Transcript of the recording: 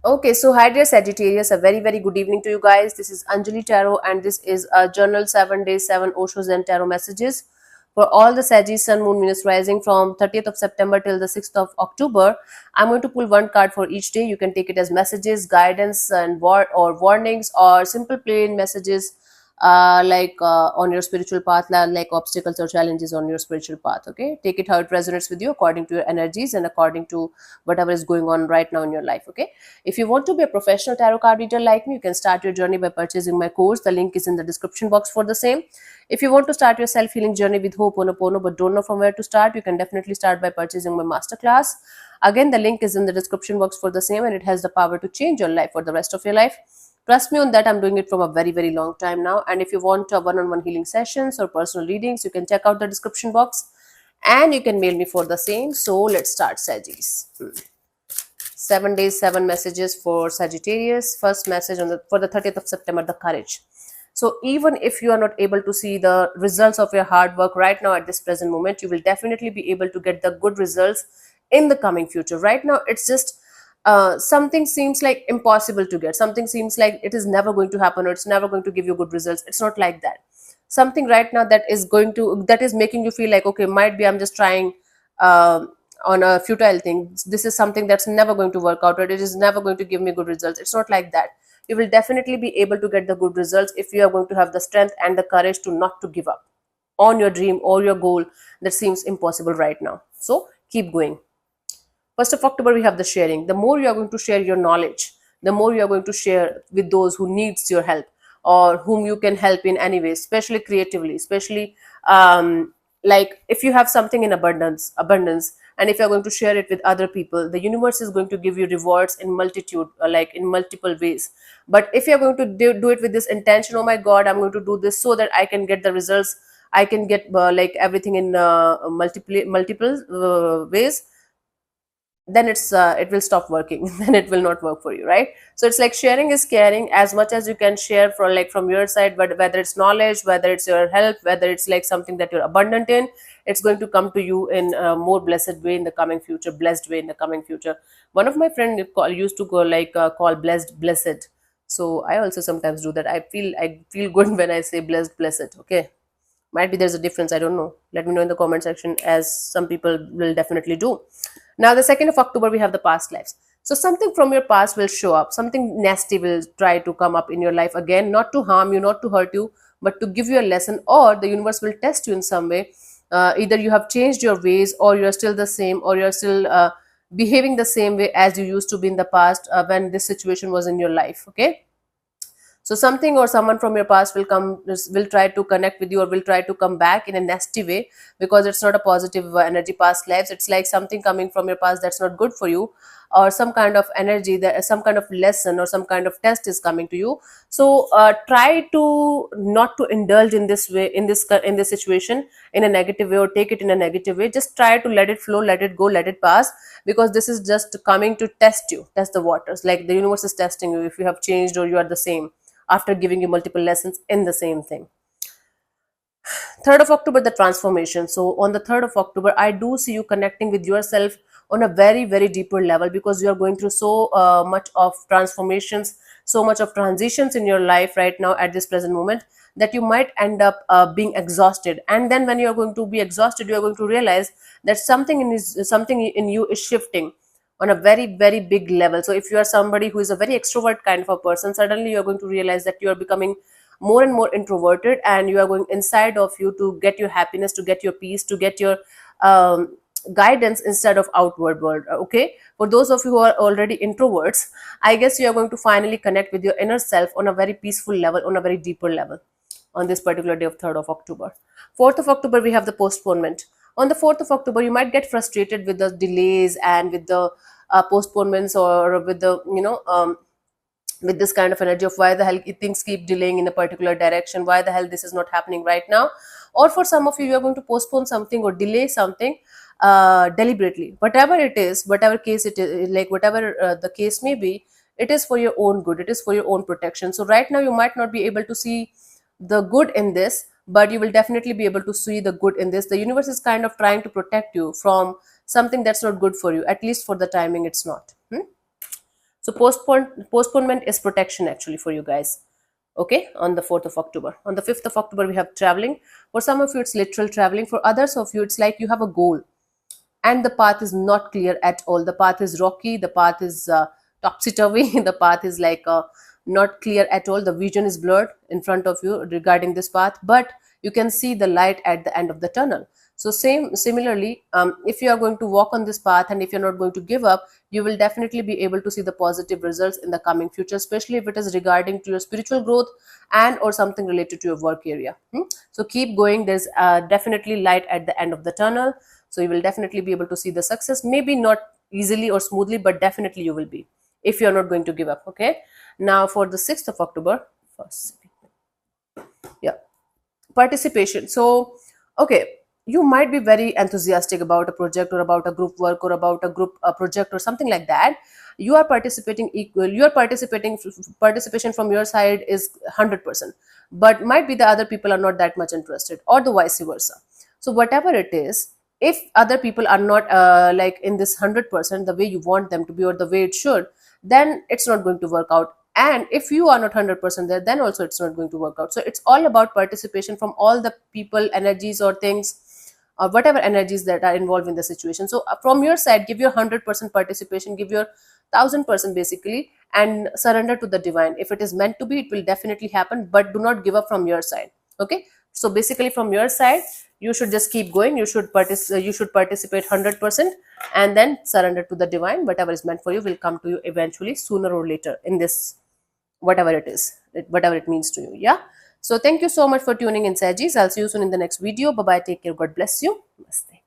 Okay, so hi dear Sagittarius, a very very good evening to you guys. This is Anjali Tarot, and this is a journal 7 days 7 Osho Zen Tarot messages for all the Sagittarius Sun Moon Venus rising from 30th of September till the 6th of October. I'm going to pull one card for each day. You can take it as messages, guidance, and or warnings, or simple plain messages on your spiritual path, like obstacles or challenges on your spiritual path. Okay, take it how it resonates with you according to your energies and according to whatever is going on right now in your life. Okay, if you want to be a professional tarot card reader like me, you can start your journey by purchasing my course. The link is in the description box for the same. If you want to start your self-healing journey with Ho'oponopono but don't know from where to start, you can definitely start by purchasing my masterclass. Again, the link is in the description box for the same, and it has the power to change your life for the rest of your life. Trust me on that, I'm doing it from a very, very long time now. And if you want one-on-one healing sessions or personal readings, you can check out the description box and you can mail me for the same. So let's start, Saggies. 7 days 7 messages for Sagittarius. First message for the 30th of September, the courage. So even if you are not able to see the results of your hard work right now at this present moment, you will definitely be able to get the good results in the coming future. Right now, it's just something seems like impossible to get. Something seems like it is never going to happen, or it's never going to give you good results. It's not like that. Something right now that is making you feel like, okay, might be I'm just trying on a futile thing. This is something that's never going to work out, or it is never going to give me good results. It's not like that. You will definitely be able to get the good results if you are going to have the strength and the courage to not to give up on your dream or your goal that seems impossible right now. So keep going. 1st of October, we have the sharing. The more you are going to share your knowledge, the more you are going to share with those who needs your help or whom you can help in any way, especially creatively, especially like if you have something in abundance, and if you're going to share it with other people, the universe is going to give you rewards in multitude, like in multiple ways. But if you're going to do it with this intention, oh my God, I'm going to do this so that I can get the results, I can get like everything in multiple ways, then it will stop working. Then it will not work for you, right? So it's like sharing is caring. As much as you can share for like from your side, but whether it's knowledge, whether it's your help, whether it's like something that you're abundant in, it's going to come to you in a more blessed way in the coming future, blessed way in the coming future. One of my friend used to go like call blessed. So I also sometimes do that. I feel good when I say blessed. Okay, might be there's a difference, I don't know. Let me know in the comment section, as some people will definitely do. Now the 2nd of October, we have the past lives. So something from your past will show up, something nasty will try to come up in your life again, not to harm you, not to hurt you, but to give you a lesson, or the universe will test you in some way. Either you have changed your ways, or you're still the same, or you're still behaving the same way as you used to be in the past when this situation was in your life. Okay, so something or someone from your past will try to connect with you, or will try to come back in a nasty way, because it's not a positive energy. Past lives, it's like something coming from your past that's not good for you, or some kind of energy, that some kind of lesson or some kind of test is coming to you. So try to not to indulge in this way, in this situation in a negative way, or take it in a negative way. Just try to let it flow, let it go, let it pass, because this is just coming to test you, test the waters. Like the universe is testing you if you have changed or you are the same, after giving you multiple lessons in the same thing. 3rd of October, the transformation. So on the 3rd of October, I do see you connecting with yourself on a very, very deeper level, because you are going through so much of transformations, so much of transitions in your life right now at this present moment, that you might end up being exhausted. And then when you are going to be exhausted, you are going to realize that something in you is shifting on a very, very big level. So if you are somebody who is a very extrovert kind of a person, suddenly you are going to realize that you are becoming more and more introverted, and you are going inside of you to get your happiness, to get your peace, to get your guidance instead of outward world. Okay, for those of you who are already introverts, I guess you are going to finally connect with your inner self on a very peaceful level, on a very deeper level, on this particular day of 3rd of October. 4th of October, we have the postponement. On the 4th of October, you might get frustrated with the delays and with the postponements, or with the with this kind of energy of why the hell things keep delaying in a particular direction, why the hell this is not happening right now. Or for some of you, you are going to postpone something or delay something deliberately. Whatever it is, whatever case it is, like whatever the case may be, it is for your own good, it is for your own protection. So right now you might not be able to see the good in this, but you will definitely be able to see the good in this. The universe is kind of trying to protect you from something that's not good for you, at least for the timing it's not. So postponement is protection actually for you guys. Okay, on the 4th of October. On the 5th of October, we have traveling. For some of you, it's literal traveling. For others of you, it's like you have a goal and the path is not clear at all. The path is rocky, the path is topsy-turvy, the path is like not clear at all. The vision is blurred in front of you regarding this path, but you can see the light at the end of the tunnel. So similarly, if you are going to walk on this path and if you're not going to give up, you will definitely be able to see the positive results in the coming future, especially if it is regarding to your spiritual growth and or something related to your work area. So keep going. There's definitely light at the end of the tunnel. So you will definitely be able to see the success, maybe not easily or smoothly, but definitely you will be, if you're not going to give up. Okay, now for the 6th of October, first, yeah, participation. So okay, you might be very enthusiastic about a project or about a group work or about a group project or something like that. You are participating equal, you are participating, participation from your side is 100%, but might be the other people are not that much interested or the vice versa. So whatever it is, if other people are not like in this 100% the way you want them to be or the way it should, then it's not going to work out. And if you are not 100% there, then also it's not going to work out. So it's all about participation from all the people, energies or things or whatever energies that are involved in the situation. So from your side, give your 100% participation, give your 1000% basically, and surrender to the divine. If it is meant to be, it will definitely happen, but do not give up from your side. Okay, so basically from your side, you should just keep going. You should participate 100% and then surrender to the divine. Whatever is meant for you will come to you eventually, sooner or later, in this whatever it is, whatever it means to you. Yeah, so thank you so much for tuning in, Sajis. I'll see you soon in the next video. Bye bye, take care, God bless you. Namaste.